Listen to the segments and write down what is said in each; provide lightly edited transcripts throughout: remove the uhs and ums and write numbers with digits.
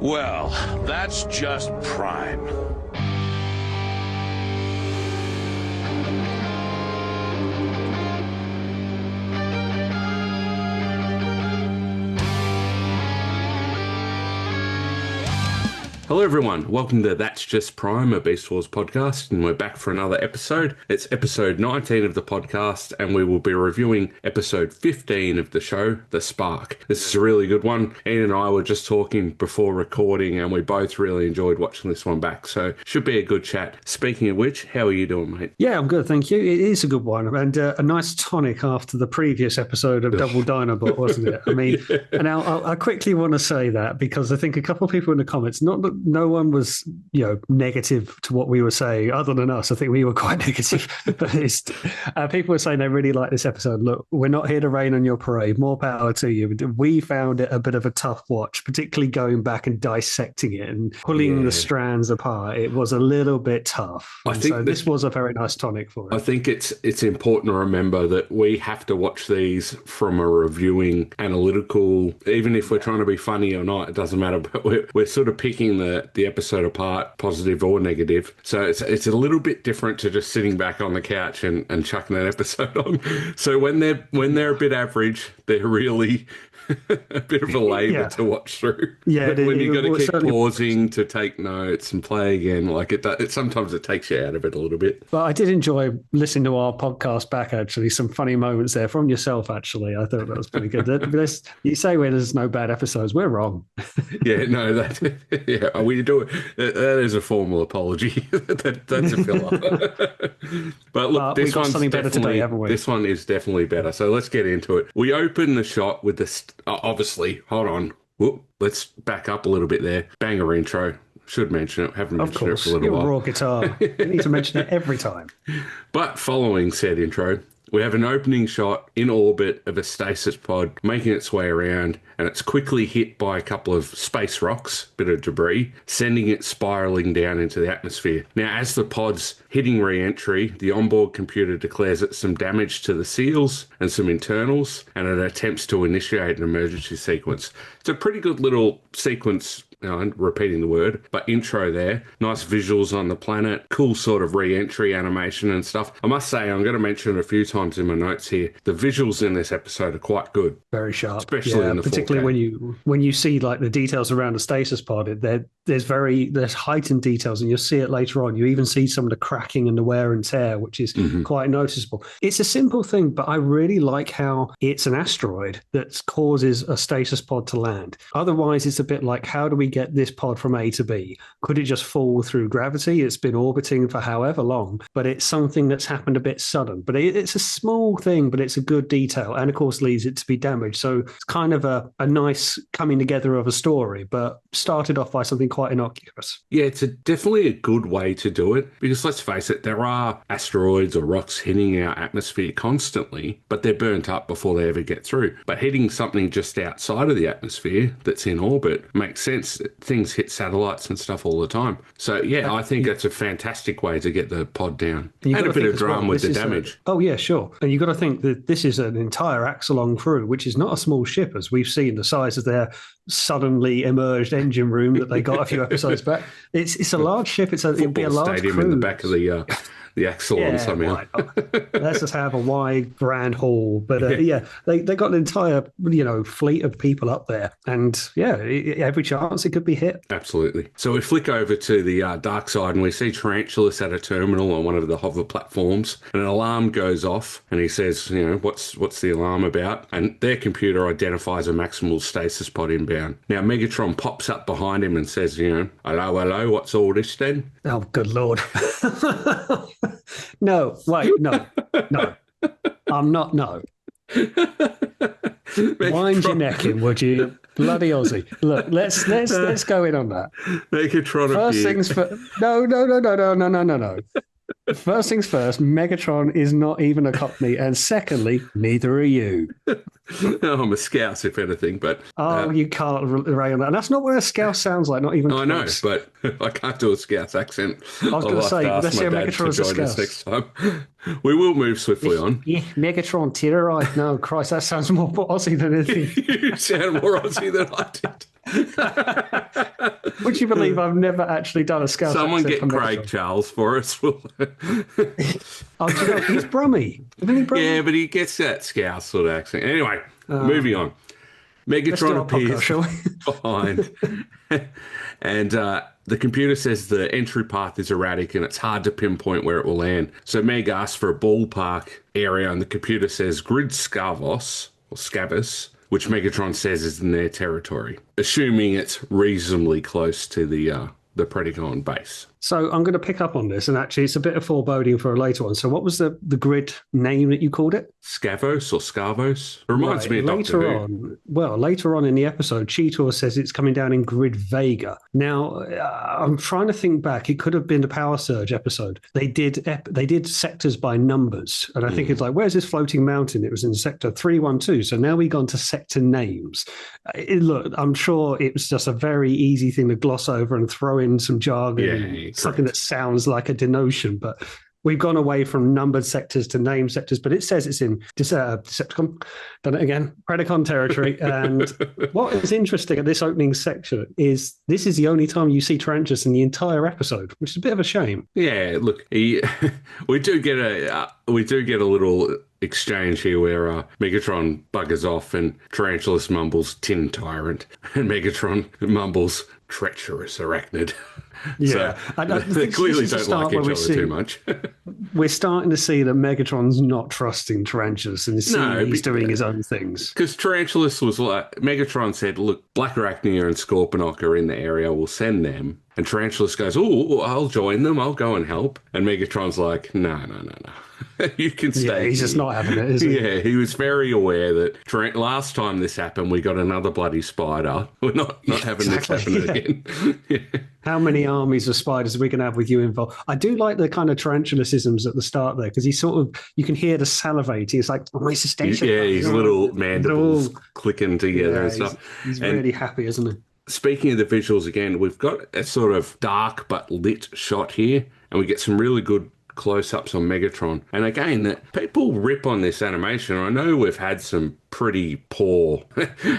Well, that's just prime. Hello everyone, welcome to That's Just Prime, a Beast Wars podcast, and we're back for another episode. It's episode 19 of the podcast, and we will be reviewing episode 15 of the show, The Spark. This is a really good one. Ian and I were just talking before recording, and we both really enjoyed watching this one back, so should be a good chat. Speaking of which, how are you doing, mate? Yeah, I'm good, thank you. It is a good one, and a nice tonic after the previous episode of Double Dinobot, wasn't it? I mean, yeah. And I quickly want to say that because I think a couple of people in the comments, not that no one was, negative to what we were saying, other than us. I think we were quite negative. But people were saying they really like this episode. Look, we're not here to rain on your parade. More power to you. We found it a bit of a tough watch, particularly going back and dissecting it and pulling the strands apart. It was a little bit tough. So this was a very nice tonic for it. I think it's important to remember that we have to watch these from a reviewing, analytical, even if we're trying to be funny or not, it doesn't matter. But we're sort of picking the episode apart, positive or negative. So it's a little bit different to just sitting back on the couch and chucking an episode on. So when they're a bit average, they're really a bit of a labour to watch through. Yeah, when you've got to keep pausing to take notes and play again, like sometimes it takes you out of it a little bit. But I did enjoy listening to our podcast back, actually. Some funny moments there from yourself, actually. I thought that was pretty good. You say when there's no bad episodes, we're wrong. We do it. That is a formal apology. That's a filler. But look, this one's something better today, haven't we? This one is definitely better. So let's get into it. We open the shot with this. Obviously, hold on. Whoop, let's back up a little bit there. Banger intro. Should mention it. Haven't mentioned it for a little while. Raw guitar. You need to mention it every time. But following said intro, we have an opening shot in orbit of a stasis pod making its way around, and it's quickly hit by a couple of space rocks, bit of debris, sending it spiraling down into the atmosphere. Now, as the pod's hitting re-entry, the onboard computer declares it some damage to the seals and some internals, and it attempts to initiate an emergency sequence. It's a pretty good little sequence, repeating the word, but intro there. Nice visuals on the planet, cool sort of re-entry animation and stuff. I must say, I'm going to mention it a few times in my notes here, the visuals in this episode are quite good. Very sharp. Especially in the particularly 4K. when you see like the details around the stasis pod, there's heightened details, and you'll see it later on. You even see some of the cracking and the wear and tear, which is quite noticeable. It's a simple thing, but I really like how it's an asteroid that causes a stasis pod to land. Otherwise, it's a bit like, how do we get this pod from A to B? Could it just fall through gravity? It's been orbiting for however long, but it's something that's happened a bit sudden. But it's a small thing, but it's a good detail, and of course leads it to be damaged. So it's kind of a nice coming together of a story, but started off by something quite innocuous. Yeah, it's definitely a good way to do it, because let's face it, there are asteroids or rocks hitting our atmosphere constantly, but they're burnt up before they ever get through. But hitting something just outside of the atmosphere that's in orbit makes sense. Things hit satellites and stuff all the time. So yeah, I think that's a fantastic way to get the pod down. And a bit of drama with the damage. Oh yeah, sure. And you've got to think that this is an entire Axelon crew, which is not a small ship, as we've seen the size of their suddenly emerged engine room that they got a few episode back. It's a large ship. It'll be a large stadium crew. In the back of the Axelon somehow. Let's just have a wide grand hall. But they got an entire fleet of people up there, and every chance it could be hit. Absolutely. So we flick over to the dark side, and we see Tarantulas at a terminal on one of the hover platforms, and an alarm goes off, and he says, what's the alarm about? And their computer identifies a maximal stasis pod inbound. Now Megatron pops up behind him and says, hello, what's all this then? Oh, good Lord. No, wait, no. I'm not, no. Wind your neck in, would you? Bloody Aussie. Look, let's go in on that. Megatron first things first. No. First things first, Megatron is not even a Cockney, and secondly, neither are you. No, I'm a Scouse, if anything, but... you can't rely on that. And that's not what a Scouse sounds like, not even close. I know, but I can't do a Scouse accent. I was going to say, let's see Megatron as a Scouse. Next time. We will move swiftly on. Yeah, Megatron, terrorised. No, Christ, that sounds more Aussie than anything. You sound more Aussie than I did. Would you believe I've never actually done a Scouse Someone accent get for Craig Megatron? Charles for us. Will. Oh, do you know, he's Brummy. Isn't he Brummy? Yeah, but he gets that Scouse sort of accent. Anyway, moving on. Let's do Megatron our podcast, appears shall we? behind, and the computer says the entry path is erratic and it's hard to pinpoint where it will land. So Meg asks for a ballpark area, and the computer says Grid Scavos, or Scavus, which Megatron says is in their territory, assuming it's reasonably close to the Predacon base. So I'm going to pick up on this, and actually it's a bit of foreboding for a later one. So what was the grid name that you called it? Scavos or Scavos? It reminds me of later Doctor Who. on. Well, later on in the episode, Cheetor says it's coming down in Grid Vega. Now, I'm trying to think back. It could have been the Power Surge episode. They did sectors by numbers, and I think it's like, where's this floating mountain? It was in sector 312. So now we've gone to sector names. Look, I'm sure it was just a very easy thing to gloss over and throw in some jargon, something that sounds like a denotion, but we've gone away from numbered sectors to name sectors, but it says it's in Decepticon, done it again, Predacon territory. And what is interesting at this opening section is this is the only time you see Tarantus in the entire episode, which is a bit of a shame. Yeah, look, we do get a little exchange here where Megatron buggers off and Tarantulas mumbles tin tyrant, and Megatron mumbles treacherous arachnid. Yeah, so they clearly don't like each other too much. We're starting to see that Megatron's not trusting Tarantulas and he's doing his own things. Because Tarantulas was like, Megatron said, look, Black Arachnia and Scorponok are in the area, we'll send them. And Tarantulas goes, oh, I'll join them, I'll go and help. And Megatron's like, no. You can stay. Yeah, he's just not having it, is he? Yeah, he was very aware that last time this happened, we got another bloody spider. We're not having this happen again. Yeah. How many armies of spiders are we going to have with you involved? I do like the kind of tarantulasisms at the start there, because he you can hear the salivating. It's like, my station. Yeah, his little mandibles clicking together and stuff. He's really happy, isn't he? Speaking of the visuals again, we've got a sort of dark but lit shot here, and we get some really good close-ups on Megatron. And again, that people rip on this animation. I know we've had some pretty poor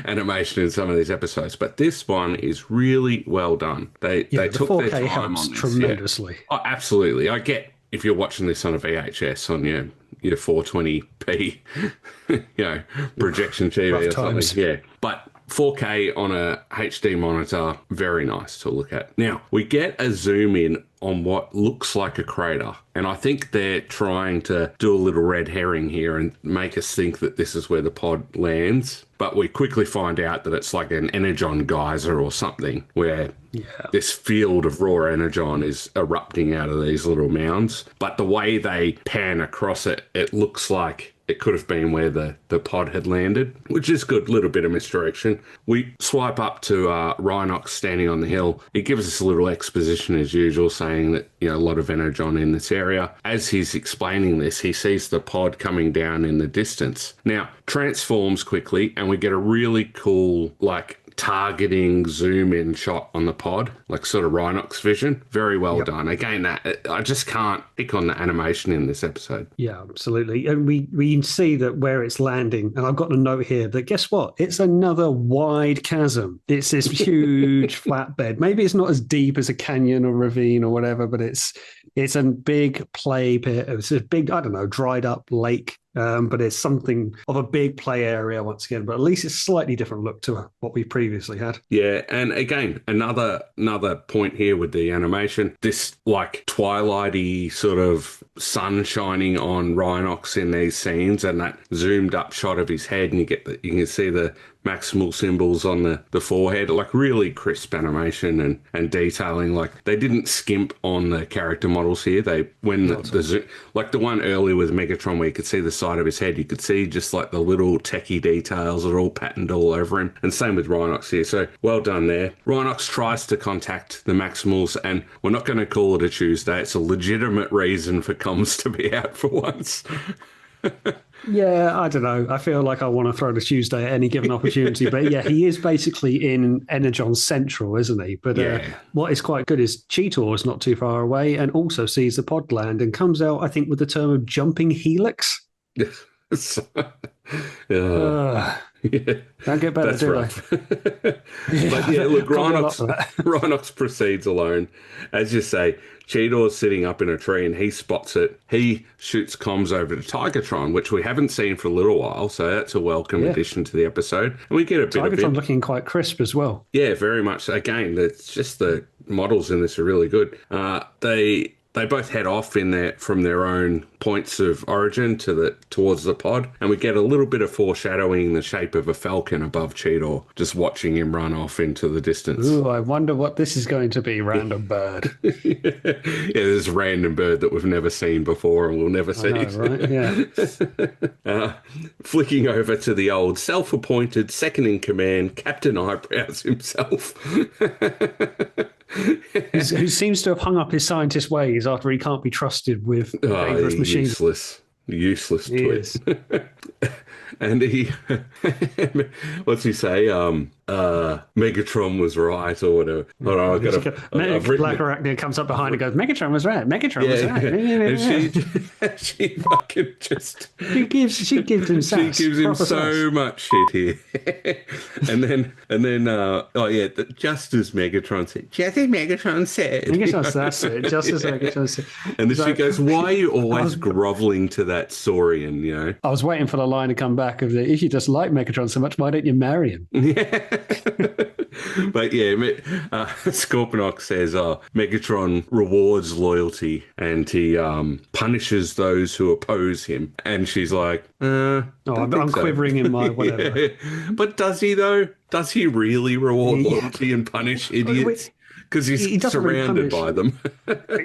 animation in some of these episodes, but this one is really well done. They took their time on this tremendously. Yeah. Oh, absolutely. I get if you're watching this on a VHS on your 420p, projection TV or something. Yeah, but 4K on a HD monitor, very nice to look at. Now, we get a zoom in on what looks like a crater, and I think they're trying to do a little red herring here and make us think that this is where the pod lands. But we quickly find out that it's like an energon geyser or something, where this field of raw energon is erupting out of these little mounds. But the way they pan across it, it looks like it could have been where the pod had landed, which is good, little bit of misdirection. We swipe up to Rhinox standing on the hill. He gives us a little exposition as usual, saying that, a lot of energon in this area. As he's explaining this, he sees the pod coming down in the distance. Now, transforms quickly, and we get a really cool, targeting zoom in shot on the pod, like sort of Rhinox vision. Very well done. Again, I just can't pick on the animation in this episode. Yeah, absolutely. And we see that where it's landing, and I've got a note here that guess what? It's another wide chasm. It's this huge flatbed. Maybe it's not as deep as a canyon or ravine or whatever, but it's a big play pit. It's a big, dried up lake. But it's something of a big play area once again, but at least it's a slightly different look to what we previously had. Yeah, and again, another point here with the animation, this twilighty sort of sun shining on Rhinox in these scenes, and that zoomed up shot of his head, and you can see the maximal symbols on the forehead, really crisp animation and detailing. They didn't skimp on the character models here. The one earlier with Megatron where you could see the side of his head, you could see just the little techie details that are all patterned all over him. And same with Rhinox here. So well done there. Rhinox tries to contact the Maximals, and we're not going to call it a Tuesday. It's a legitimate reason for comms to be out for once. Yeah, I don't know. I feel like I want to throw the Tuesday at any given opportunity. But yeah, he is basically in Energon Central, isn't he? But what is quite good is Cheetor is not too far away and also sees the pod land and comes out, I think, with the term of jumping helix. Don't get better, That's do rough. they? But yeah, look, Can't do a lot for that. Rhinox proceeds alone. As you say, Cheetor's sitting up in a tree and he spots it. He shoots comms over to Tigertron, which we haven't seen for a little while, so that's a welcome addition to the episode. And we get a bit of Tigertron it. looking quite crisp as well. Yeah, very much. Again, it's just the models in this are really good. They both head off from their own points of origin towards the pod, and we get a little bit of foreshadowing in the shape of a falcon above Cheetor, just watching him run off into the distance. Ooh, I wonder what this is going to be, random bird. Yeah, there's a random bird that we've never seen before and we'll never see. I know, right? Yeah. Flicking over to the old self-appointed second-in-command Captain Eyebrows himself. Who seems to have hung up his scientist ways after he can't be trusted with dangerous machines. Useless twit. And he, what's he say? Megatron was right, or whatever. Hold on, Black Arachnia comes up behind and goes, Megatron was right. Megatron was right. And she fucking just... She gives him sass. She gives him so sass. much shit here. and then, just as Megatron said. Megatron, that's it. Just as Megatron said. And then she goes, why are you always groveling to that Saurian, you know? I was waiting for the line to come back of if you just like Megatron so much, why don't you marry him? Yeah. But yeah, Scorponok says Megatron rewards loyalty and he punishes those who oppose him. And she's like, I'm quivering in my whatever. Yeah. But does he, though? Does he really reward loyalty and punish idiots? Because he's surrounded by them.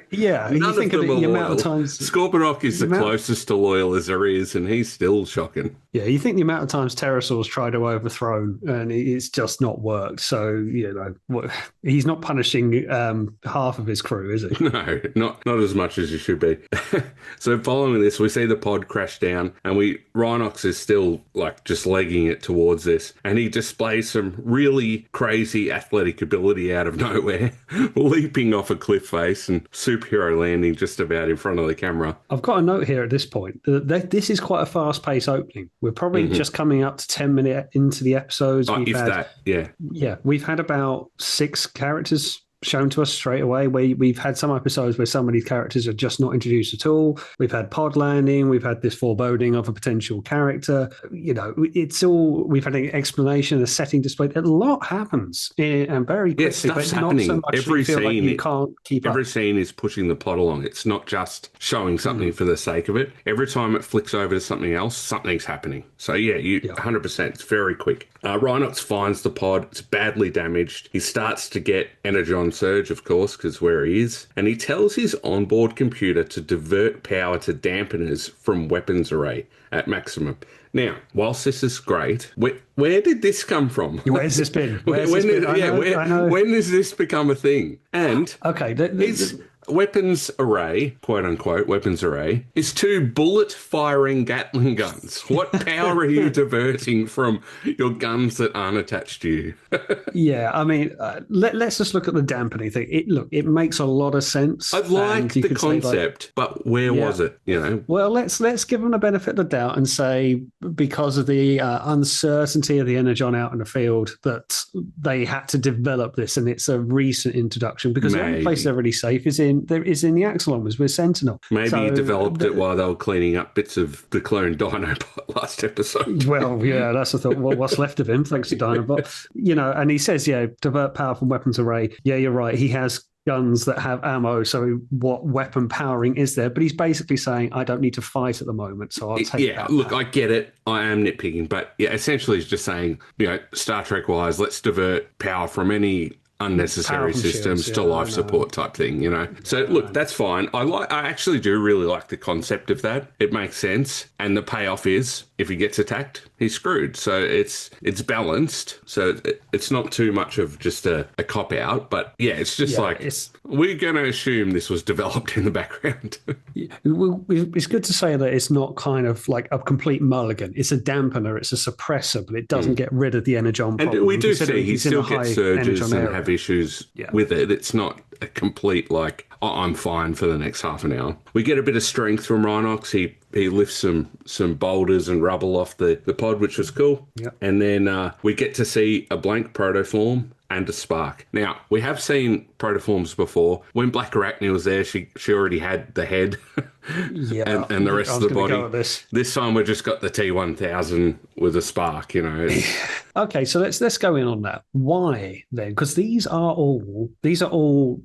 Yeah, None you think of of them the are amount loyal. of times Scorponok is the closest to loyal as there is, and he's still shocking. Yeah, you think the amount of times pterosaurs try to overthrow and it's just not worked. So, he's not punishing half of his crew, is he? No, not as much as you should be. So following this, we see the pod crash down and Rhinox is still just legging it towards this, and he displays some really crazy athletic ability out of nowhere, leaping off a cliff face and superhero landing just about in front of the camera. I've got a note here at this point. This is quite a fast-paced opening. We're probably just coming up to 10 minutes into the episodes. Yeah, we've had about 6 characters shown to us straight away. We've had some episodes where some of these characters are just not introduced at all. We've had pod landing. We've had this foreboding of a potential character. It's all, we've had an explanation, a setting display. A lot happens and very quickly. Stuff's but happening. Not so much Every scene, like you can't keep every up. scene is pushing the plot along. It's not just showing something for the sake of it. Every time it flicks over to something else, something's happening. So 100%. It's very quick. Rhinox finds the pod. It's badly damaged. He starts to get energon surge, of course, because where he is. And he tells his onboard computer to divert power to dampeners from weapons array at maximum. Now, whilst this is great, where did this come from? Where's this been? When does this become a thing? And his weapons array, quote unquote, weapons array, is 2 bullet-firing Gatling guns. What power are you diverting from your guns that aren't attached to you? Yeah, I mean, let's just look at the dampening thing. It makes a lot of sense. I like the concept, but where was it? Well, let's give them the benefit of the doubt and say because of the uncertainty of the energon out in the field that they had to develop this, and it's a recent introduction because the only place they're really safe is in the Axolotls with Sentinel. Maybe he developed it while they were cleaning up bits of the clone Dinobot last episode. Well, yeah, that's the thought. Well, what's left of him, thanks to Dinobot. And he says, divert power from weapons array. Yeah, you're right. He has guns that have ammo, so what weapon powering is there? But he's basically saying, I don't need to fight at the moment, so I'll take that. Look, I get it. I am nitpicking, but essentially he's just saying, Star Trek-wise, let's divert power from any unnecessary systems to life support type thing, So look, that's fine. I actually do really like the concept of that. It makes sense, and the payoff is if he gets attacked, he's screwed. So it's balanced. So it's not too much of just a cop out, but it's just we're going to assume this was developed in the background. It's good to say that it's not kind of like a complete mulligan. It's a dampener, it's a suppressor, but it doesn't get rid of the energon problem. And we do see he still gets surges and have issues with it. It's not a complete I'm fine for the next half an hour. We get a bit of strength from Rhinox. He he lifts some boulders and rubble off the pod, which was cool. Yep. And then we get to see a blank protoform and a spark. Now, we have seen protoforms before. When Black Arachnia was there, she already had the head Yeah, and the rest of the body. Go with this time we've just got the T1000 with a spark, you know. Okay, so let's go in on that. Why then? Because these are all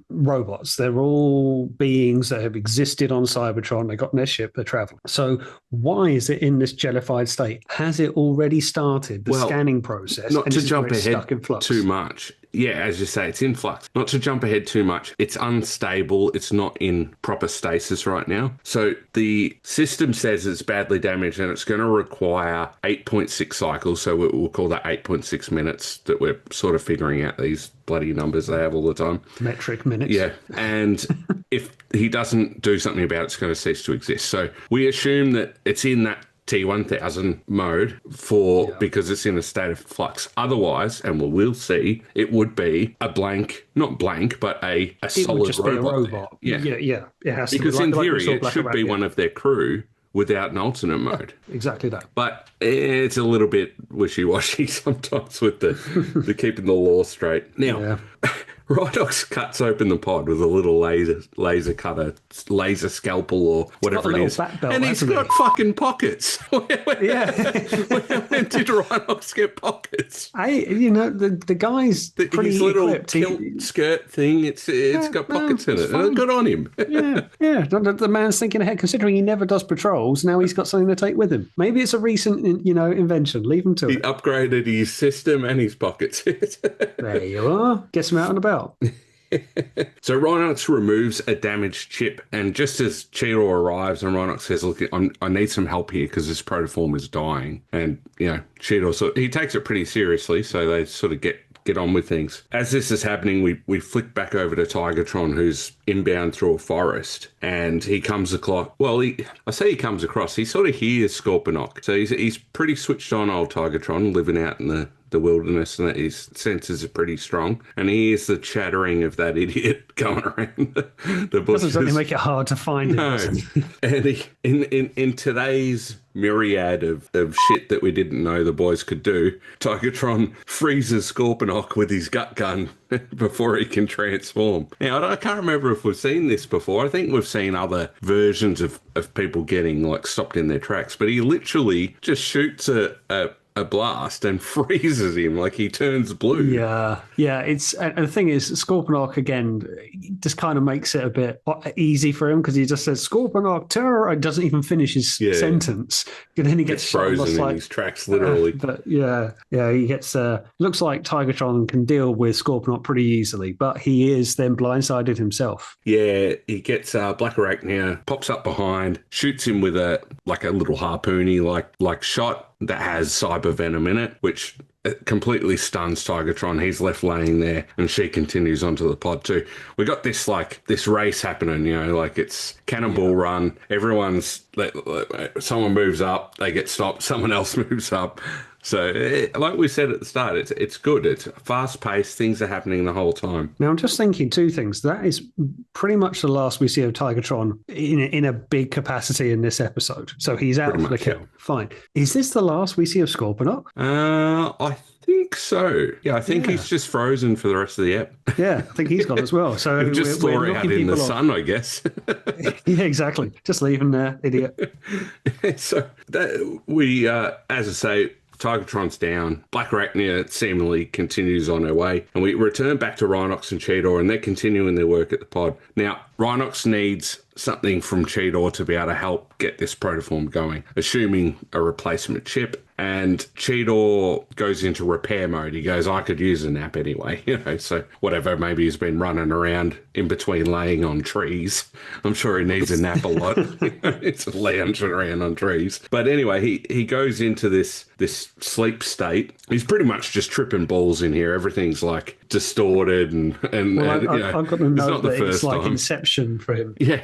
robots. They're all beings that have existed on Cybertron. They got in their ship. They're traveling. So why is it in this jellified state? Has it already started the scanning process? Not to jump ahead stuck in flux? too much. Yeah, as you say, it's in flux. Not to jump ahead too much. It's unstable. It's not in proper stasis right now. So the system says it's badly damaged and it's going to require 8.6 cycles. So we'll call that 8.6 minutes that we're sort of figuring out these bloody numbers they have all the time. Metric minutes. Yeah. And if he doesn't do something about it, it's going to cease to exist. So we assume that it's in that T1000 mode because it's in a state of flux. Otherwise, and we'll see, it would be a blank, not blank, but a solid robot. It would just be a robot. Yeah. It has to be. Because in theory, it should be one of their crew without an alternate mode. Exactly that. But it's a little bit wishy-washy sometimes with the keeping the law straight. Now, Rhinox cuts open the pod with a little laser cutter, laser scalpel, or whatever it is. Belt, and he's got fucking pockets. When did Rhinox get pockets? The guy's pretty his little equipped. kilt skirt thing, it's got pockets in it. Good on him. The man's thinking ahead, considering he never does patrols. Now he's got something to take with him. Maybe it's a recent, invention. Leave him to it. He upgraded his system and his pockets. There you are. Gets him out and about. So Rhinox removes a damaged chip, and just as Cheetor arrives and Rhinox says, look, I need some help here because this protoform is dying. And, Cheetor, he takes it pretty seriously, so they sort of get on with things. As this is happening, we flick back over to Tigatron, who's inbound through a forest, and he comes across. Well, I say he comes across. He sort of hears Scorponok, so he's pretty switched on, old Tigatron, living out in the wilderness, and that his senses are pretty strong. And he hears the chattering of that idiot going around the bushes. Doesn't certainly make it hard to find him. No. And in today's myriad of shit that we didn't know the boys could do, Tigatron freezes Scorponok with his gut gun before he can transform. Now, I can't remember if we've seen this before. I think we've seen other versions of people getting stopped in their tracks, but he literally just shoots a blast and freezes him, he turns blue. Yeah. And the thing is, Scorponok again just kind of makes it a bit easy for him because he just says Scorponok terror and doesn't even finish his sentence. And then he gets frozen in his tracks, literally. But he gets. Looks like Tigatron can deal with Scorponok pretty easily, but he is then blindsided himself. Yeah, he gets Black Arachnia, pops up behind, shoots him with a little harpoony like shot that has cyber venom in it, which completely stuns Tigatron. He's left laying there, and she continues onto the pod too. We got this race happening, it's cannonball run. Everyone's someone moves up, they get stopped. Someone else moves up. So, like we said at the start, it's good. It's fast-paced. Things are happening the whole time. Now, I'm just thinking two things. That is pretty much the last we see of Tigatron in a big capacity in this episode. So he's out for the kill. Yeah. Fine. Is this the last we see of Scorponok? I think so. Yeah, I think he's just frozen for the rest of the ep. Yeah, I think he's gone as well. So just we're out in the sun, I guess. Yeah, exactly. Just leave him there, idiot. So we, as I say, Tigatron's down. Black Arachnia seemingly continues on her way. And we return back to Rhinox and Cheetor, and they're continuing their work at the pod. Now, Rhinox needs something from Cheetor to be able to help get this protoform going, assuming a replacement chip. And Cheetor goes into repair mode. He goes, I could use a nap anyway, so whatever, maybe he's been running around in between laying on trees. I'm sure he needs a nap a lot. It's lounging around on trees. But anyway, he goes into this sleep state. He's pretty much just tripping balls in here. Everything's distorted and I've got to know that it's like time. Inception for him. Yeah.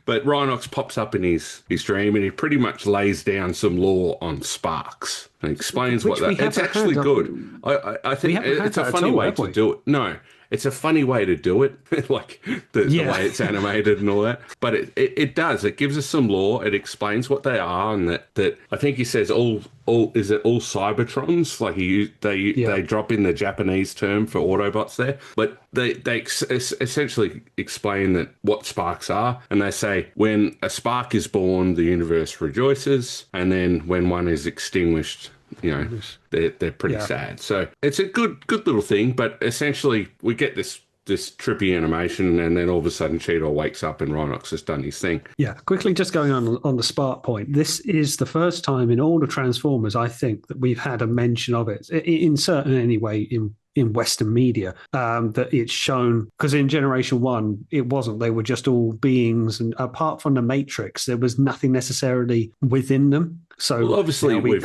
But Rhinox pops up in his dream, and he pretty much lays down some lore on sparks and explains what that. It's actually good. I think it's a funny way to do it. No, it's a funny way to do it, like the way it's animated and all that. But it does. It gives us some lore. It explains what they are, and that I think he says all Cybertrons? Like they drop in the Japanese term for Autobots there, but they essentially explain that what sparks are, and they say when a spark is born, the universe rejoices, and then when one is extinguished, they're pretty sad. So it's a good little thing, but essentially we get this trippy animation, and then all of a sudden Cheetor wakes up and Rhinox has done his thing. Yeah, quickly just going on the spark point. This is the first time in all the Transformers, I think, that we've had a mention of it, in certain anyway, in Western media, that it's shown, because in Generation 1, it wasn't. They were just all beings, and apart from the Matrix, there was nothing necessarily within them. So obviously we've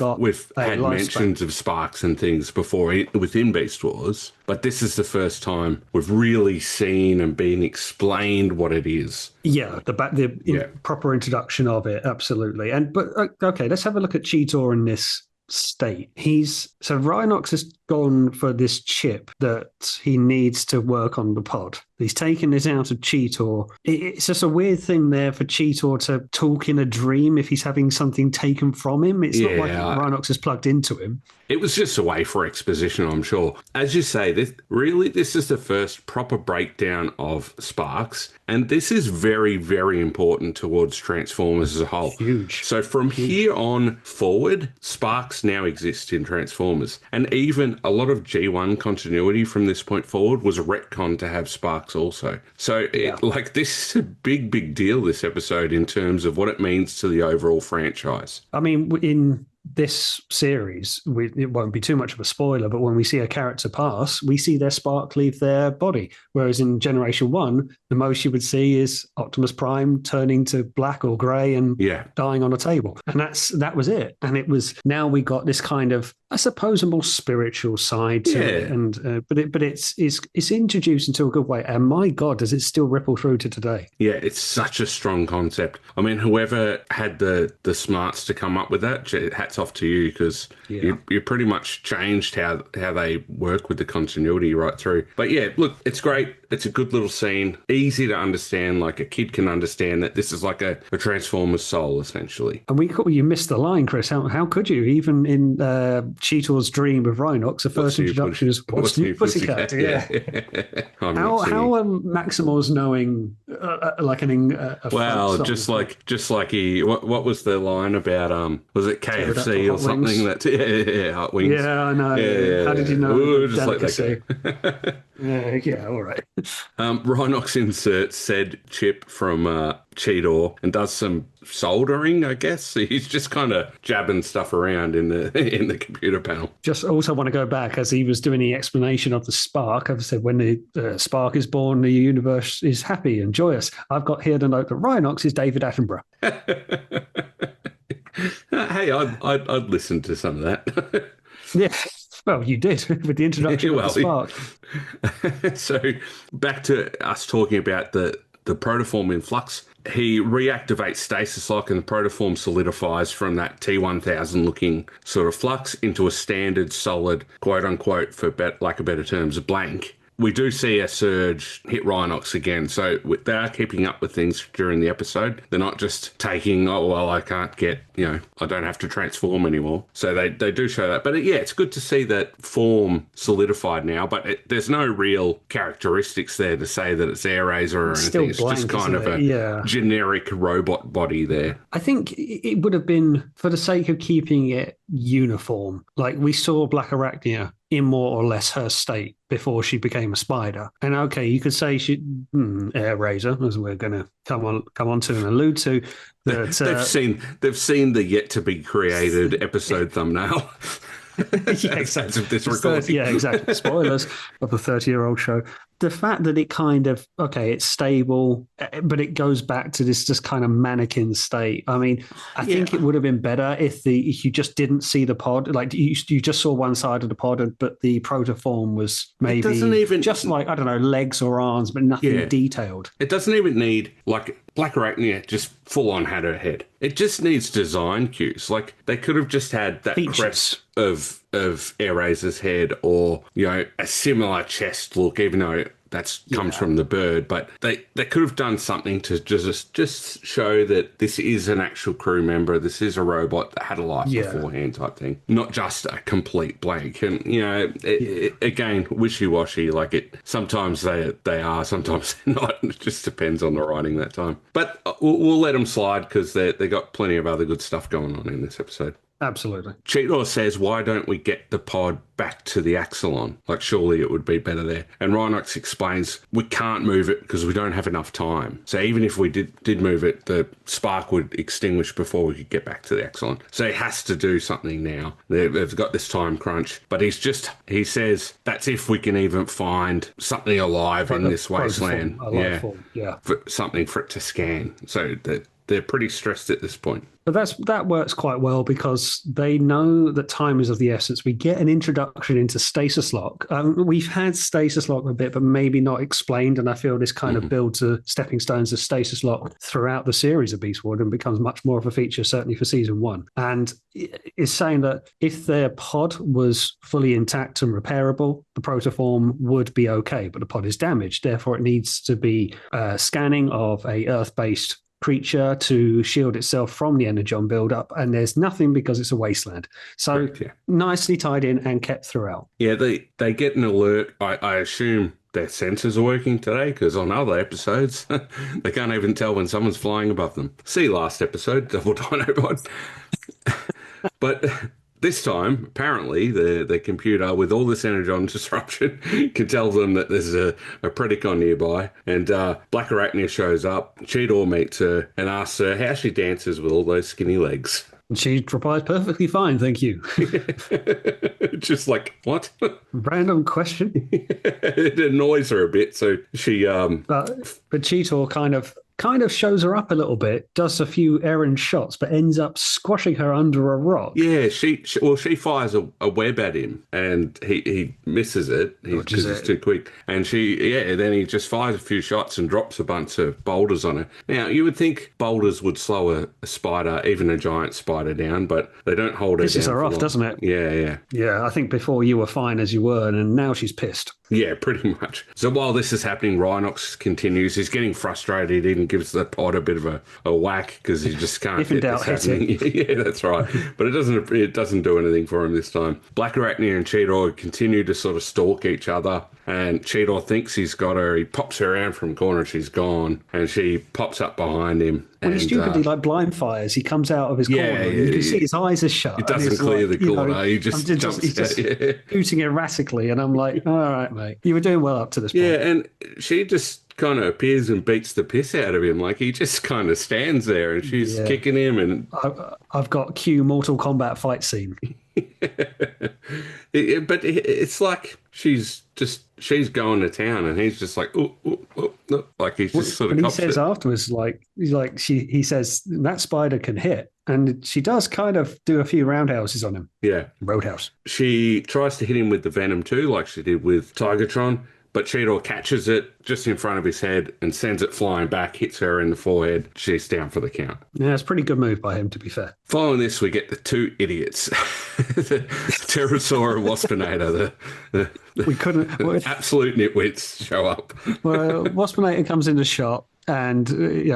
had mentions of sparks and things before within Beast Wars, but this is the first time we've really seen and been explained what it is. Yeah, the proper introduction of it, absolutely. But okay, let's have a look at Cheetor in this state. So Rhinox has gone for this chip that he needs to work on the pod. He's taken this out of Cheetor. It's just a weird thing there for Cheetor to talk in a dream if he's having something taken from him. It's not like Rhinox is plugged into him. It was just a way for exposition, I'm sure. As you say, this is the first proper breakdown of sparks, and this is very, very important towards Transformers as a whole. Huge. So from here on forward, sparks now exist in Transformers, and even a lot of G1 continuity from this point forward was a retcon to have sparks also. So this is a big, big deal, this episode, in terms of what it means to the overall franchise. I mean, in this series, it won't be too much of a spoiler, but when we see a character pass, we see their spark leave their body. Whereas in Generation 1, the most you would see is Optimus Prime turning to black or grey and dying on a table. And that was it. And it was, now we got this kind of, I suppose, a more spiritual side to it. And but it's introduced into a good way. And my God, does it still ripple through to today? Yeah, it's such a strong concept. I mean, whoever had the smarts to come up with that, hats off to you, because you pretty much changed how they work with the continuity right through. But yeah, look, it's great. It's a good little scene, easy to understand. Like a kid can understand that this is like a Transformer's soul, essentially. And you missed the line, Chris. How could you? Even in Cheetor's dream of Rhinox, the first introduction is "What's new, Pussycat?" Yeah. How Maximal's knowing well, just like he. What was the line about? Was it KFC or something? That Hot Wings. Yeah, I know. Yeah. How did you know? Ooh, just like that. Yeah, all right. Rhinox inserts said chip from Cheetor and does some soldering, I guess. So he's just kind of jabbing stuff around in the computer panel. Just also want to go back, as he was doing the explanation of the spark. I've said when the spark is born, the universe is happy and joyous. I've got here to note that Rhinox is David Attenborough. Hey, I'd listen to some of that. Yeah. Well, you did with the introduction of the spark. So back to us talking about the protoform in flux. He reactivates stasis lock, and the protoform solidifies from that T1000 looking sort of flux into a standard solid, quote unquote, for lack of better terms, blank. We do see a surge hit Rhinox again, so they are keeping up with things during the episode. They're not just taking, I can't get, I don't have to transform anymore. So they do show that. But it's good to see that form solidified now, but there's no real characteristics there to say that it's Air Razor or anything. It's just kind of a generic robot body there. I think it would have been, for the sake of keeping it uniform, like we saw Black Arachnia in more or less her state before she became a spider. And okay, you could say she Air Razor, as we're going to come on to and allude to. That, they've seen the yet to be created episode thumbnail. Yeah, exactly. This recording. Yeah, exactly. Spoilers of the 30-year-old show. The fact that it kind of, it's stable, but it goes back to this just kind of mannequin state. I mean, I think it would have been better if you just didn't see the pod. Like you just saw one side of the pod, but the protoform was maybe just like, I don't know, legs or arms, but nothing detailed. It doesn't even need, like, Black Arachnia just full on had her head. It just needs design cues. Like they could have just had that crest of of Airrazor's head or, a similar chest look, even though that comes from the bird, but they could have done something to just show that this is an actual crew member, this is a robot that had a life beforehand type thing, not just a complete blank. And again, wishy-washy. Like sometimes they are, sometimes they're not. It just depends on the writing that time. But we'll let them slide because they got plenty of other good stuff going on in this episode. Absolutely. Cheetor says, why don't we get the pod back to the Axelon? Like, surely it would be better there. And Rhinox explains, we can't move it because we don't have enough time. So even if we did move it, the spark would extinguish before we could get back to the Axelon. So he has to do something now. They've got this time crunch. But he says, that's if we can even find something alive in this wasteland. Something for it to scan. So they're pretty stressed at this point. But that works quite well because they know that time is of the essence. We get an introduction into stasis lock. We've had stasis lock a bit, but maybe not explained. And I feel this kind of builds stepping stones of stasis lock throughout the series of Beast Ward and becomes much more of a feature, certainly for season 1. And it's saying that if their pod was fully intact and repairable, the protoform would be okay, but the pod is damaged. Therefore, it needs to be scanning of a Earth-based creature to shield itself from the energon buildup, and there's nothing because it's a wasteland. So nicely tied in and kept throughout. Yeah, they get an alert. I assume their sensors are working today because on other episodes they can't even tell when someone's flying above them. See last episode, Double Dinobot. But this time, apparently, the computer, with all this energon disruption, can tell them that there's a Predacon nearby. And Black Arachnia shows up. Cheetor meets her and asks her how she dances with all those skinny legs. And she replies, perfectly fine, thank you. Just like, what? Random question. It annoys her a bit, so she... But Cheetor kind of shows her up a little bit, does a few errand shots, but ends up squashing her under a rock. Yeah, she fires a web at him, and he misses it because he's too quick. And then he just fires a few shots and drops a bunch of boulders on her. Now, you would think boulders would slow a spider, even a giant spider, down, but they don't hold her down. Pisses her off, doesn't it? Yeah. Yeah, I think before you were fine as you were, and now she's pissed. Yeah, pretty much. So while this is happening, Rhinox continues. He's getting frustrated. He even gives the pod a bit of a whack because he just can't get this happening. Yeah, that's right. But it doesn't do anything for him this time. Black Arachnia and Cheetor continue to sort of stalk each other. And Cheetor thinks he's got her. He pops her around from the corner. She's gone. And she pops up behind him. When he stupidly blind fires, he comes out of his corner. And you can see his eyes are shut. He doesn't clear the corner. He just jumps out. Shooting erratically. And I'm like, all right, mate. You were doing well up to this point. Yeah, and she just kind of appears and beats the piss out of him. Like, he just kind of stands there and she's kicking him. And I've got cue Mortal Kombat fight scene. But it's like she's going to town and he's just like, ooh, like he's just sort of. And he says afterwards, he says that spider can hit, and she does kind of do a few roundhouses on him. Yeah, roadhouse. She tries to hit him with the venom too, like she did with Tigatron. But Cheetor catches it just in front of his head and sends it flying back, hits her in the forehead. She's down for the count. Yeah, it's a pretty good move by him, to be fair. Following this, we get the two idiots. The Pterosaur and Waspinator. The absolute nitwits show up. Well, Waspinator comes in the shot. And,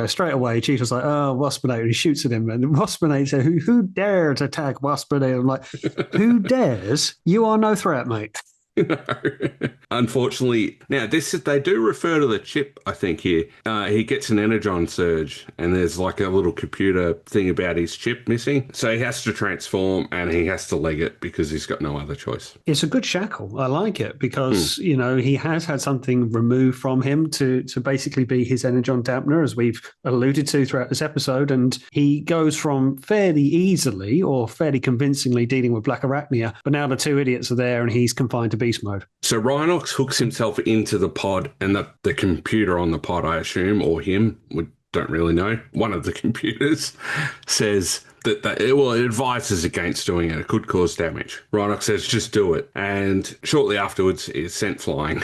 straight away, Cheetor's like, oh, Waspinator. He shoots at him. And Waspinator says, who dares attack Waspinator? I'm like, who dares? You are no threat, mate. No. Unfortunately, now they do refer to the chip, I think, here. He gets an energon surge and there's like a little computer thing about his chip missing. So he has to transform and he has to leg it because he's got no other choice. It's a good shackle. I like it because, he has had something removed from him to basically be his energon dampener, as we've alluded to throughout this episode. And he goes from fairly easily or fairly convincingly dealing with Black Arachnia, but now the two idiots are there and he's confined to beast mode. So Rhinox hooks himself into the pod, and the computer on the pod, I assume, or him, we don't really know, one of the computers says that it advises against doing it. It could cause damage. Rhinox says, just do it. And shortly afterwards, is sent flying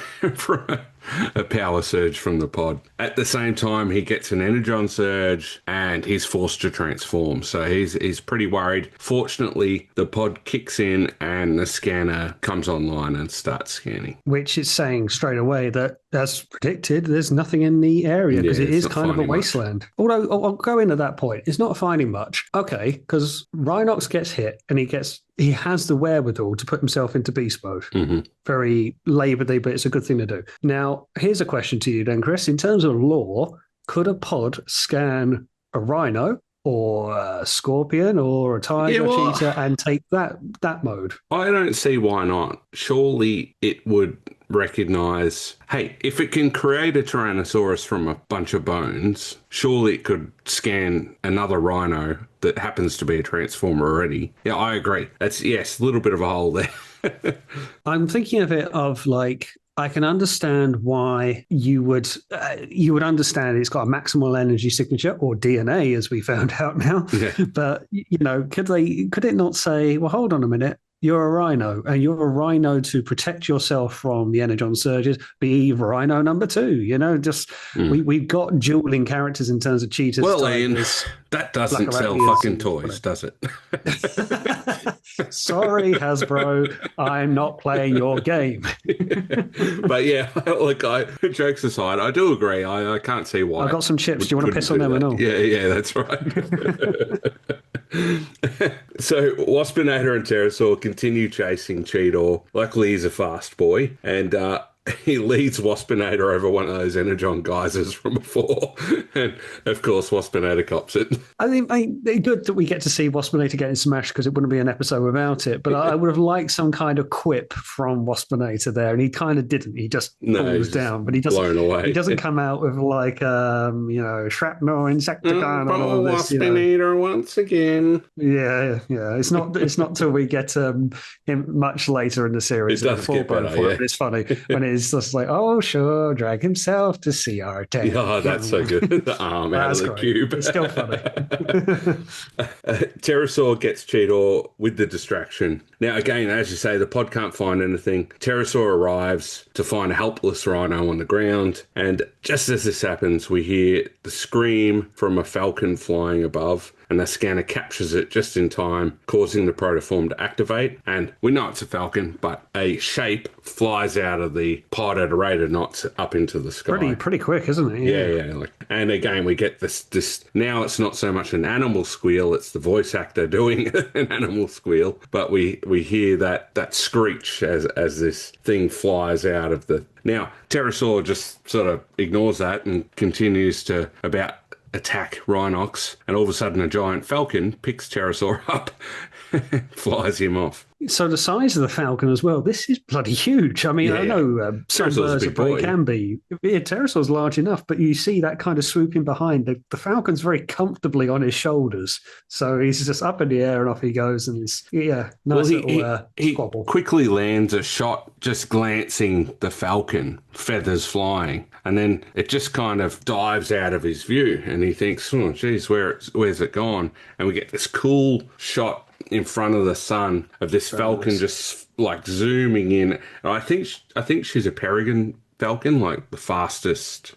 a power surge from the pod. At the same time, he gets an energon surge and he's forced to transform. So he's pretty worried. Fortunately, the pod kicks in and the scanner comes online and starts scanning. Which is saying straight away that, as predicted, there's nothing in the area because it is kind of a wasteland. Although I'll go into that point. It's not finding much. Okay, because Rhinox gets hit and he has the wherewithal to put himself into beast mode. Mm-hmm. Very labour-y, but it's a good thing to do. Now, here's a question to you then, Chris. In terms of lore, could a pod scan a rhino or a scorpion or a tiger, cheetah, and take that mode? I don't see why not. Surely it would recognize, hey, if it can create a Tyrannosaurus from a bunch of bones, surely it could scan another rhino that happens to be a transformer already. Yeah, I agree. That's, yes, a little bit of a hole there. I'm thinking of it of like, I can understand why you would understand it's got a maximal energy signature, or DNA, as we found out now. Yeah. But could it not say, well, hold on a minute, you're a rhino, and you're a rhino to protect yourself from the energon surges. Be rhino number 2. We've got dueling characters in terms of cheetahs. Well, Ian, that doesn't sell fucking toys, does it? Sorry, Hasbro, I'm not playing your game. But yeah, look, jokes aside, I do agree. I can't see why. I've got some chips. Do you want to piss on them and all? Yeah, that's right. So Waspinator and Pterosaur continue chasing Cheetor. Luckily, he's a fast boy, and he leads Waspinator over one of those energon geysers from before. And, of course, Waspinator cops it. I think good that we get to see Waspinator getting smashed, because it wouldn't be an episode without it. But I would have liked some kind of quip from Waspinator there, and he kind of didn't. He just falls down. But he doesn't come out with like, shrapnel, insecticon, and all of this. Waspinator once again. Yeah. It's not till we get him much later in the series. It does get better, yeah. It's funny when it's just like, oh, sure, drag himself to see our tank. Oh, that's so good. The arm out of the cube. It's still funny. Pterosaur gets Cheetor with the distraction. Now, again, as you say, the pod can't find anything. Pterosaur arrives to find a helpless rhino on the ground. And just as this happens, we hear the scream from a falcon flying above. And the scanner captures it just in time, causing the protoform to activate. And we know it's a falcon, but a shape flies out of the pod at a rate of knots up into the sky. Pretty quick, isn't it? Yeah. And again, we get this. Now it's not so much an animal squeal; it's the voice actor doing an animal squeal. But we hear that screech as this thing flies out of the. Now, Pterosaur just sort of ignores that and continues to attack Rhinox, and all of a sudden a giant falcon picks Pterosaur up, flies him off. So the size of the falcon as well, this is bloody huge. I mean, I know some birds can be. Yeah, Pterosaur's large enough, but you see that kind of swooping behind. The falcon's very comfortably on his shoulders. So he's just up in the air and off he goes. And it's, nice little squabble. He quickly lands a shot just glancing the falcon, feathers flying. And then it just kind of dives out of his view. And he thinks, oh, geez, where's it gone? And we get this cool shot in front of the sun of this falcon just like zooming in. And I think she's a peregrine falcon, like the fastest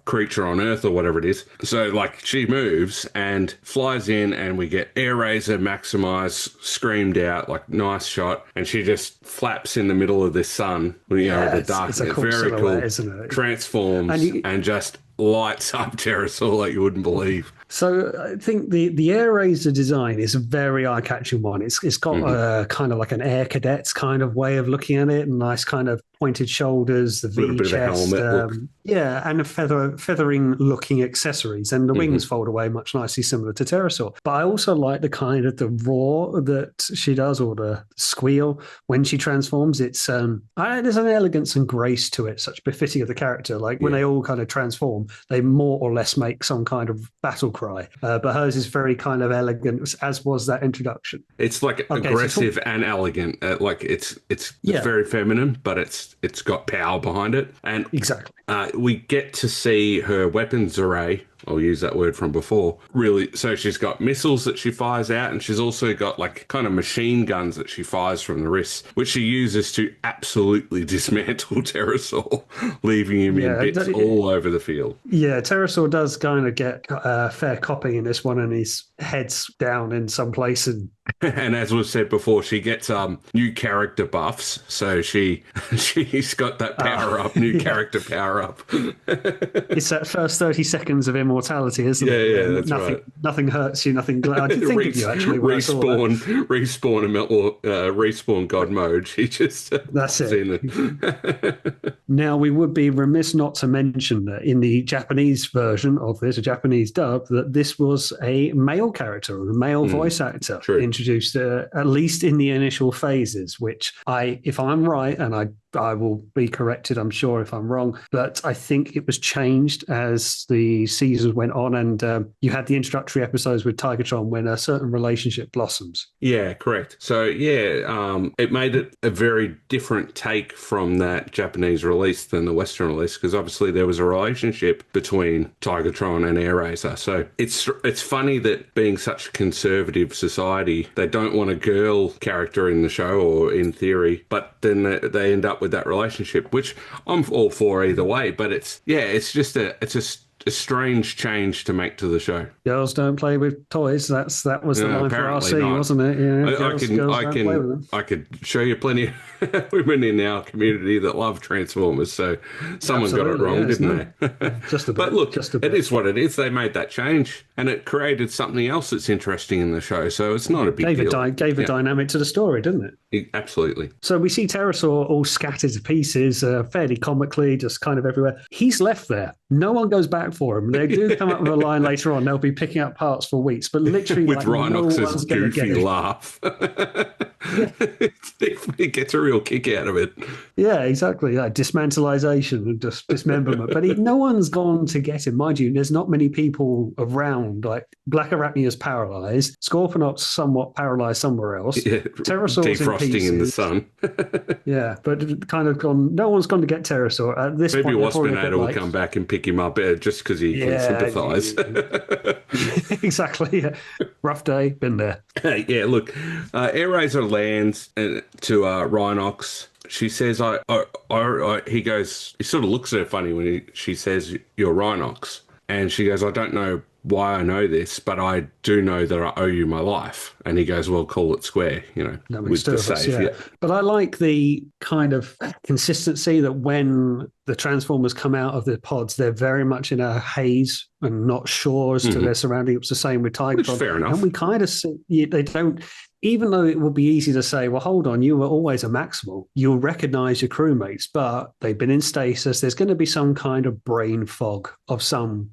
creature on Earth or whatever it is. So like she moves and flies in, and we get air razor maximize screamed out, like nice shot, and she just flaps in the middle of this sun, the darkness. It's a cool very cool, isn't it? Transforms and just lights up Pterosaur like you wouldn't believe. So I think the Air Razor design is a very eye-catching one. It's got a kind of like an Air Cadets kind of way of looking at it, and nice kind of pointed shoulders, the V chest, and a feathering-looking accessories, and the wings fold away much nicely similar to Pterosaur. But I also like the kind of the roar that she does, or the squeal when she transforms. It's there's an elegance and grace to it, such befitting of the character. Like when they all kind of transform, they more or less make some kind of battle cry. But hers is very kind of elegant, as was that introduction. It's like aggressive and elegant. It's very feminine, but it's got power behind it. And exactly. We get to see her weapons array, I'll use that word from before. Really, so she's got missiles that she fires out, and she's also got like kind of machine guns that she fires from the wrists, which she uses to absolutely dismantle Pterosaur, leaving him in bits all over the field. Yeah, Pterosaur does kind of get fair copy in this one, and his head's down in some place. And as was said before, she gets new character buffs, so she's got that power up, new character power up. It's that first 30 seconds of immortality, isn't it? Yeah, that's right. Nothing hurts you, nothing. I did think of you actually. Respawn God mode. She just that's it. Now we would be remiss not to mention that in the Japanese version of this, a Japanese dub, that this was a male character, a male voice actor. True. Introduced at least in the initial phases, which if I'm right, and I will be corrected, I'm sure, if I'm wrong, but I think it was changed as the seasons went on, and you had the introductory episodes with Tigatron when a certain relationship blossoms. Yeah, correct. So, it made it a very different take from that Japanese release than the Western release, because obviously there was a relationship between Tigatron and Airazor. So it's funny that being such a conservative society, they don't want a girl character in the show, or in theory, but then they end up with that relationship, which I'm all for either way. But it's just a strange change to make to the show. Girls don't play with toys. That was the line for RC, not. Wasn't it? Yeah, I could show you plenty of women in our community that love Transformers. So someone got it wrong, didn't they? Just a bit. But look, it is what it is. They made that change, and it created something else that's interesting in the show. So it's not a big deal. Gave a dynamic to the story, didn't it? Absolutely. So we see Pterosaur all scattered to pieces, fairly comically, just kind of everywhere. He's left there. No one goes back for him. They do come up with a line later on. They'll be picking up parts for weeks, but literally with Rhinox's goofy laugh. He gets a real kick out of it. Yeah, exactly. Like dismantleization and just dismemberment. But no one's gone to get him. Mind you, there's not many people around. Like Black Arachnia's paralyzed. Scorponok's somewhat paralyzed somewhere else. Yeah, Pterosaur's defrosting in the sun. Yeah, but kind of gone. No one's gone to get Pterosaur at this point. Maybe Waspinator will come back and pick him up just because he can sympathise. Exactly. Yeah. Rough day, been there. Yeah, look, Airazor lands to Rhinox. She says, he goes, he sort of looks at her funny when she says, "You're Rhinox." And she goes, "I don't know why I know this, but I do know that I owe you my life." And he goes, "Well, call it square," with the save. Yeah. But I like the kind of consistency that when the Transformers come out of the pods, they're very much in a haze and not sure as to their surroundings. It's the same with Tigatron. Fair enough. And we kind of see, they don't, even though it would be easy to say, well, hold on, you were always a Maximal. You'll recognize your crewmates, but they've been in stasis. There's going to be some kind of brain fog of some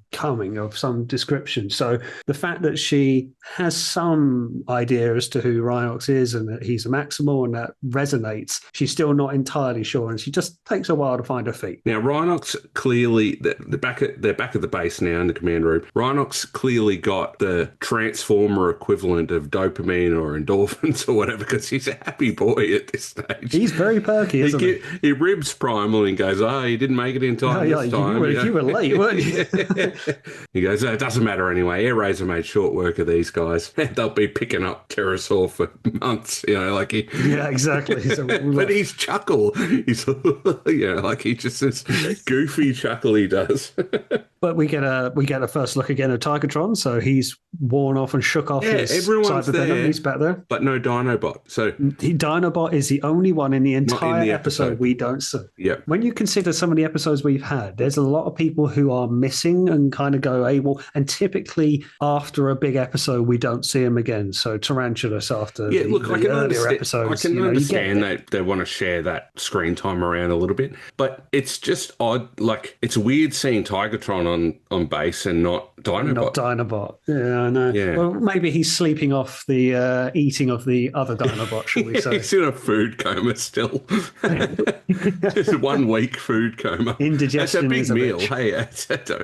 description. So the fact that she has some idea as to who Rhinox is and that he's a Maximal and that resonates, she's still not entirely sure. And she just takes a while to find her feet. Now, Rhinox clearly, they're back at the base now in the command room. Rhinox clearly got the Transformer equivalent of dopamine or endorphins or whatever, because he's a happy boy at this stage. He's very perky, isn't he? He ribs Primal and goes, "He didn't make it in time this time." You were late, weren't you? He goes, "It doesn't matter anyway. Airazor made short work of these guys. They'll be picking up Pterosaur for months." Yeah, exactly. But he's chuckle. He's he just this goofy chuckle he does. But we get a first look again at Tigatron, so he's worn off and shook off his everyone's there. He's back there. But no Dinobot. So Dinobot is the only one in the entire episode we don't see. Yep. When you consider some of the episodes we've had, there's a lot of people who are missing and kind of go AWOL, and typically after a big episode we don't see them again. So Tarantulas after the earlier episodes. I can understand that they want to share that screen time around a little bit, but it's just odd. Like, it's weird seeing Tigatron on base and not Dinobot. Not Dinobot. Yeah, I know. Yeah. Well, maybe he's sleeping off the eating of the other Dinobot, shall we say. He's in a food coma still. Just 1 week food coma. Indigestion. That's a big meal. Hey,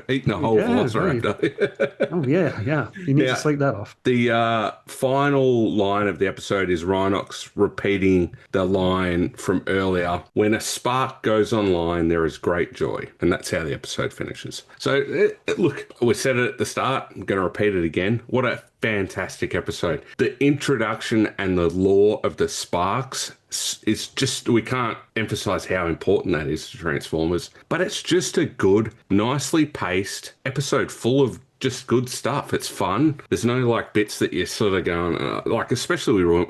eating a whole velociraptor. Oh, yeah. You need to sleep that off. The final line of the episode is Rhinox repeating the line from earlier. "When a spark goes online, there is great joy." And that's how the episode finishes. So So, look, we said it at the start. I'm going to repeat it again. What a fantastic episode. The introduction and the lore of the Sparks is just, we can't emphasize how important that is to Transformers. But it's just a good, nicely paced episode full of just good stuff. It's fun. There's no like bits that you're sort of going, like, especially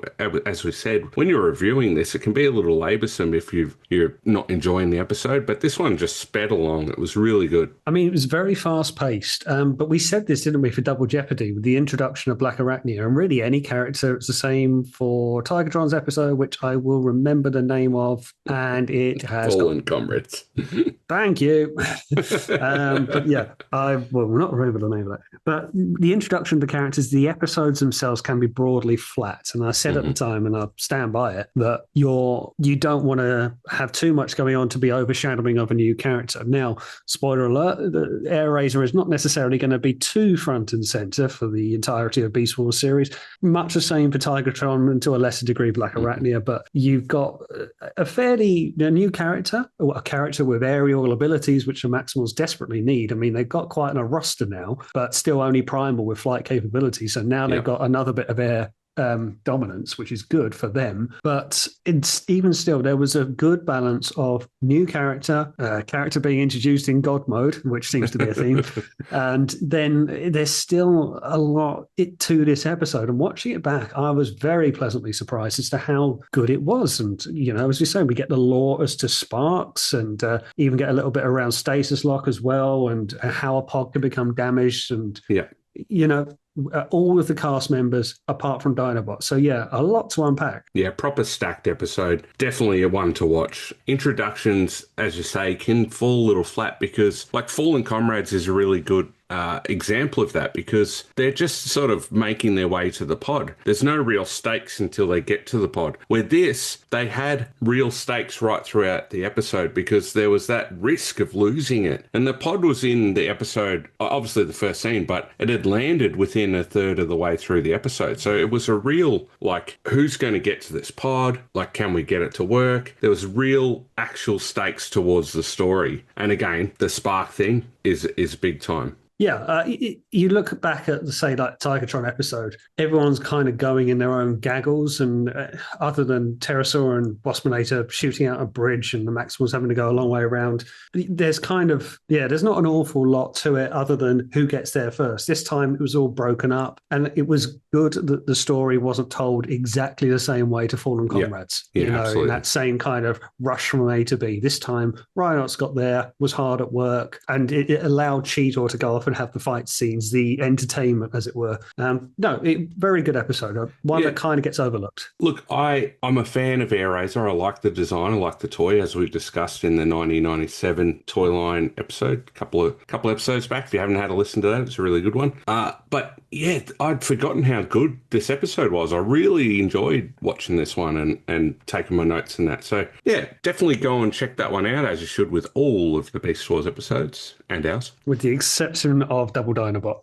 as we said, when you're reviewing this, it can be a little laborsome if you're not enjoying the episode. But this one just sped along. It was really good. I mean, it was very fast paced. But we said this, didn't we, for Double Jeopardy with the introduction of Black Arachnia, and really any character. It's the same for Tigertron's episode, which I will remember the name of, and it has Fallen Comrades. Thank you. But yeah, I will not remember the name of that. But the introduction of the characters, the episodes themselves can be broadly flat. And I said at the time, and I stand by it, that you don't want to have too much going on to be overshadowing of a new character. Now, spoiler alert, the Air Razor is not necessarily going to be too front and center for the entirety of Beast Wars series. Much the same for Tigertron and to a lesser degree Black Arachnia, but you've got a new character, or a character with aerial abilities, which the Maximals desperately need. I mean, they've got quite a roster now, but still only primal with flight capability. So now they've got another bit of air dominance, which is good for them. But it's even still, there was a good balance of new character being introduced in God mode, which seems to be a theme. And then there's still a lot to this episode. And watching it back, I was very pleasantly surprised as to how good it was. And, as we say, we get the lore as to Sparks, and even get a little bit around Stasis Lock as well, and how a pod can become damaged. And, all of the cast members apart from Dinobot. So yeah, a lot to unpack. Yeah, proper stacked episode. Definitely a one to watch. Introductions, as you say, can fall a little flat because, like, Fallen Comrades is a really good example of that, because they're just sort of making their way to the pod. There's no real stakes until they get to the pod. Where this, they had real stakes right throughout the episode because there was that risk of losing it. And the pod was in the episode, obviously the first scene, but it had landed within a third of the way through the episode. So it was a real, like, who's going to get to this pod? Like, can we get it to work? There was real actual stakes towards the story. And again, the Spark thing is big time. Yeah, you look back at the, say, like Tigertron episode, everyone's kind of going in their own gaggles, and other than Pterosaur and Waspinator shooting out a bridge and the Maximals having to go a long way around, there's there's not an awful lot to it other than who gets there first. This time it was all broken up, and it was good that the story wasn't told exactly the same way to Fallen Comrades. Absolutely. In that same kind of rush from A to B. This time, Rhinox got there, was hard at work, and it allowed Cheetor to go off and have the fight scenes, the entertainment, as it were. Very good episode. One that kind of gets overlooked. Look, I'm a fan of Air Razor. I like the design. I like the toy, as we've discussed in the 1997 toy line episode, a couple episodes back. If you haven't had a listen to that, it's a really good one. But yeah, I'd forgotten how good this episode was. I really enjoyed watching this one and taking my notes and that. So yeah, definitely go and check that one out, as you should with all of the Beast Wars episodes and ours. With the exception of Double Dinobot.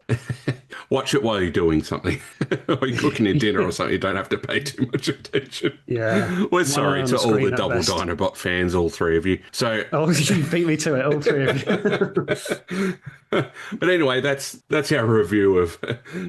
Watch it while you're doing something. Or you're cooking your dinner or something. You don't have to pay too much attention. Yeah. We're sorry to all the Double Dinobot fans, all three of you. So, you beat me to it, all three of you. But anyway, that's our review of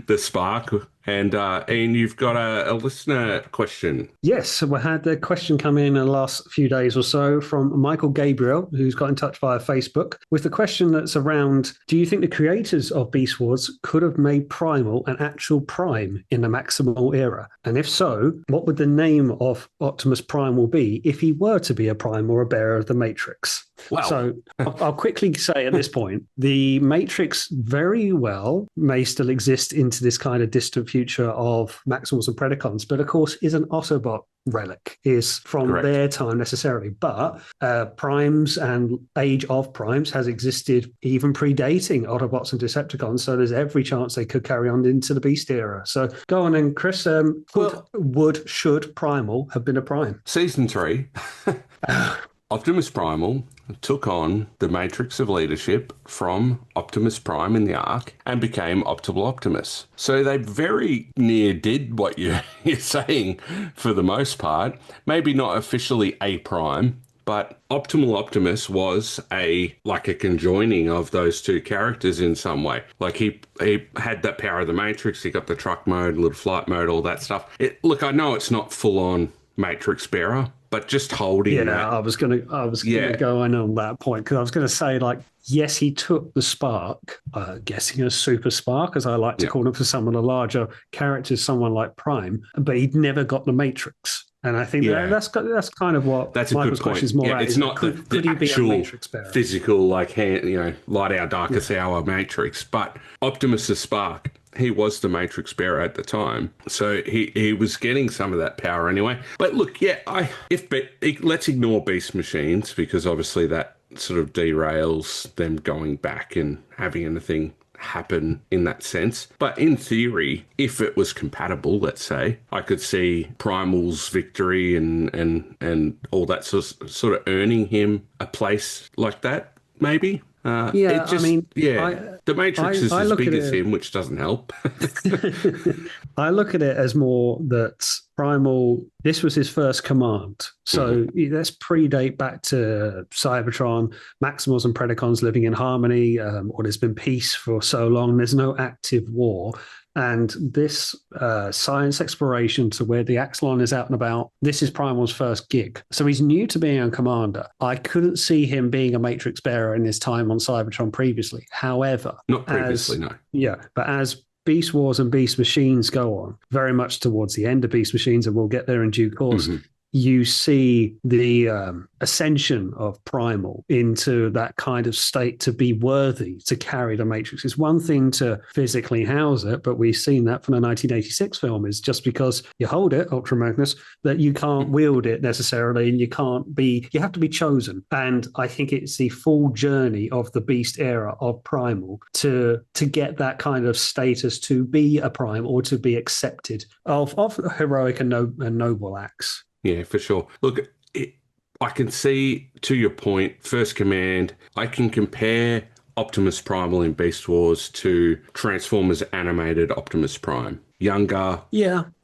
the Spark. And Ian, you've got a listener question. Yes, we had a question come in the last few days or so from Michael Gabriel, who's got in touch via Facebook, with the question that's around, do you think the creators of Beast Wars could have made Primal an actual Prime in the Maximal era? And if so, what would the name of Optimus Primal be if he were to be a Prime or a bearer of the Matrix? Wow. So I'll quickly say at this point, the Matrix very well may still exist into this kind of distant future of Maximals and Predacons, but of course is an Autobot relic, is from their time necessarily. But Primes and Age of Primes has existed even predating Autobots and Decepticons, so there's every chance they could carry on into the Beast era. So go on then, Chris. Should Primal have been a Prime? Season 3. Optimus Primal took on the Matrix of Leadership from Optimus Prime in the Ark and became Optimal Optimus. So they very near did what you're saying for the most part. Maybe not officially a Prime, but Optimal Optimus was a conjoining of those two characters in some way. Like he had that power of the Matrix, he got the truck mode, little flight mode, all that stuff. Look, I know it's not full on Matrix bearer, but just holding that. I was gonna go in on that point because I was gonna say, like, yes, he took the spark, guessing a super spark, as I like to call him for some of the larger characters, someone like Prime, but he'd never got the Matrix. And I think that's kind of what Michael's question is more at. It's not the actual physical, like, light our darkest hour Matrix, but Optimus the Spark, he was the Matrix bearer at the time. So he was getting some of that power anyway. But look, let's ignore beast machines because obviously that sort of derails them going back and having anything happen in that sense. But in theory, if it was compatible, let's say, I could see Primal's victory and all that sort of earning him a place like that, maybe. The Matrix is as big as him, which doesn't help. I look at it as more that Primal, this was his first command. So let's predate back to Cybertron, Maximals and Predacons living in harmony, or there's been peace for so long. There's no active war. And this science exploration to where the Axelon is out and about, this is Primal's first gig. So he's new to being a commander. I couldn't see him being a Matrix bearer in his time on Cybertron previously. However, not previously, no. Yeah, but as Beast Wars and Beast Machines go on, very much towards the end of Beast Machines, and we'll get there in due course, you see the ascension of Primal into that kind of state to be worthy to carry the Matrix. It's one thing to physically house it, but we've seen that from the 1986 film, is just because you hold it, Ultra Magnus, that you can't wield it necessarily, and you have to be chosen. And I think it's the full journey of the Beast era of Primal to get that kind of status to be a Prime or to be accepted of heroic and noble acts. Yeah, for sure. Look, I can see, to your point, First Command, I can compare Optimus Primal in Beast Wars to Transformers animated Optimus Prime. Younger,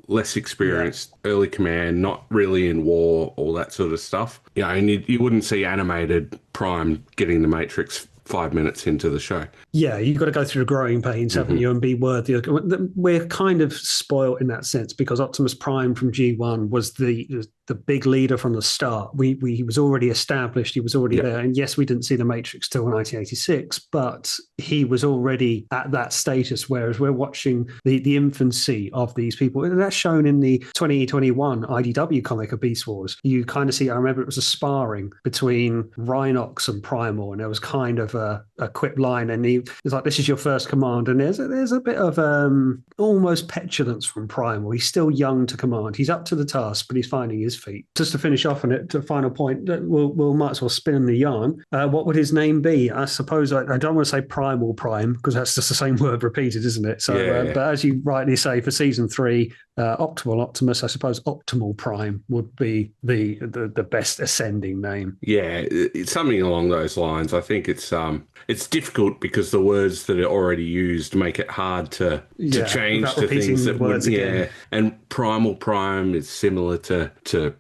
less experienced, early command, not really in war, all that sort of stuff. And you wouldn't see animated Prime getting the Matrix 5 minutes into the show. Yeah, you've got to go through the growing pains, haven't you, and be worthy. We're kind of spoiled in that sense because Optimus Prime from G1 was the big leader from the start. He was already established. He was already there. And yes, we didn't see the Matrix till 1986, but he was already at that status, whereas we're watching the infancy of these people. And that's shown in the 2021 IDW comic of Beast Wars. You kind of see, I remember it was a sparring between Rhinox and Primal, and there was kind of a quip line, and he was like, this is your first command. And there's a bit of almost petulance from Primal. He's still young to command. He's up to the task, but he's finding his feet. Just to finish off on it, to a final point, we'll might as well spin the yarn. What would his name be? I suppose I don't want to say Primal Prime because that's just the same word repeated, isn't it? So, but as you rightly say, for season 3, Optimal Optimus, I suppose Optimal Prime would be the best ascending name. Yeah, it's something along those lines. I think it's difficult because the words that are already used make it hard to change to things that would. Yeah, and Primal Prime is similar to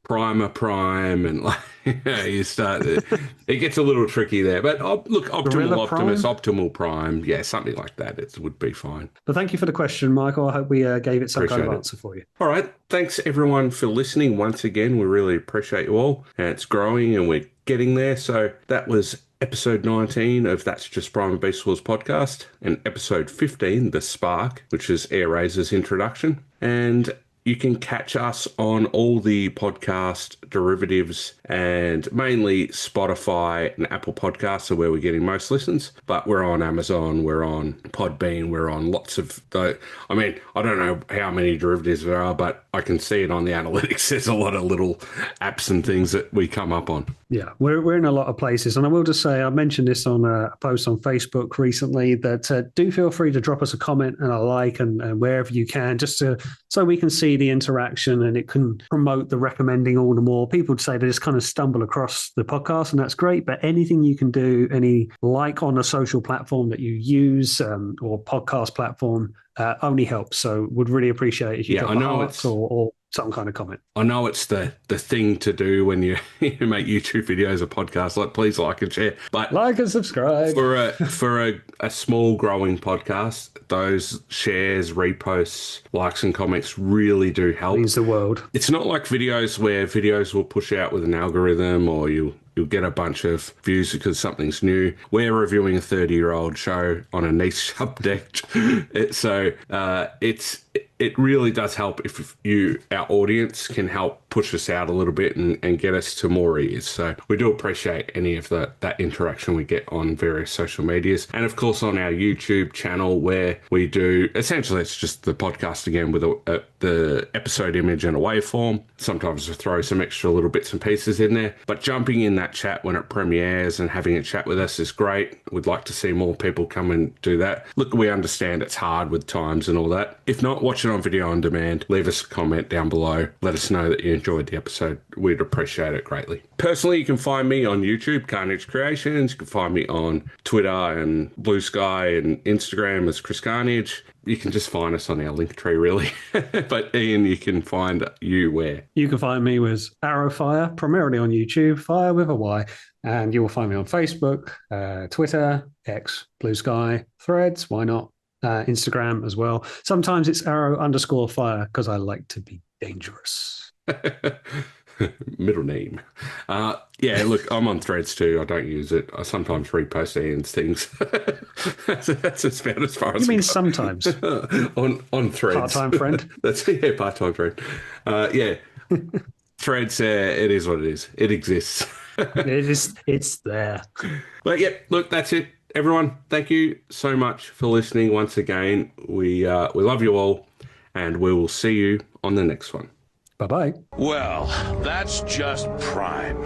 Primer Prime, and like you start it gets a little tricky there. But look, Optimal Optimus, Optimal Prime, something like that. It would be fine. But thank you for the question, Michael. I hope we gave it some kind of answer for you. All right, thanks everyone for listening once again. We really appreciate you all, and it's growing and we're getting there. So that was episode 19 of That's Just Prime and Beast Wars podcast, and episode 15, The Spark, which is AirRazor's introduction. And you can catch us on all the podcast derivatives, and mainly Spotify and Apple Podcasts are where we're getting most listens. But we're on Amazon, we're on Podbean, we're on lots of those. I mean, I don't know how many derivatives there are, but I can see it on the analytics. There's a lot of little apps and things that we come up on. Yeah, we're in a lot of places. And I will just say, I mentioned this on a post on Facebook recently, that do feel free to drop us a comment and a like and wherever you can, just so we can see the interaction and it can promote the recommending all the more. People say they just kind of stumble across the podcast, and that's great. But anything you can do, any like on a social platform that you use or podcast platform, only helps. So would really appreciate if you drop a heart or some kind of comment. I know it's the thing to do when you, you make YouTube videos or podcasts. Like, please like and share. But Like and subscribe. For a small growing podcast, those shares, reposts, likes, and comments really do help. Means the world. It's not like videos where videos will push out with an algorithm or you'll get a bunch of views because something's new. We're reviewing a 30-year-old show on a niche subject. It really does help if our audience, can help push us out a little bit and get us to more ears. So we do appreciate any of that interaction we get on various social medias. And of course on our YouTube channel, where we do, essentially it's just the podcast again with the episode image and a waveform. Sometimes we throw some extra little bits and pieces in there. But jumping in that chat when it premieres and having a chat with us is great. We'd like to see more people come and do that. Look, we understand it's hard with times and all that. If not, watch it on video on demand. Leave us a comment down below. Let us know that you enjoyed the episode. We'd appreciate it greatly. Personally, you can find me on YouTube, Carnage Creations. You can find me on Twitter and Blue Sky and Instagram as Chris Carnage. You can just find us on our link tree, really. But Ian, you can find you where? You can find me with ArrowFyre, primarily on YouTube, Fire with a Y. And you will find me on Facebook, Twitter, X, Blue Sky, Threads, why not? Instagram as well. Sometimes it's Arrow_Fire because I like to be dangerous. Middle name. Yeah, look, I'm on Threads too. I don't use it. I sometimes repost Ian's things. That's about as far as you mean sometimes? on Threads. Part-time friend? That's part-time friend. Yeah. Threads, it is what it is. It exists. It's there. But yeah, look, that's it. Everyone, thank you so much for listening once again. We love you all, and we will see you on the next one. Bye-bye. Well, that's just prime.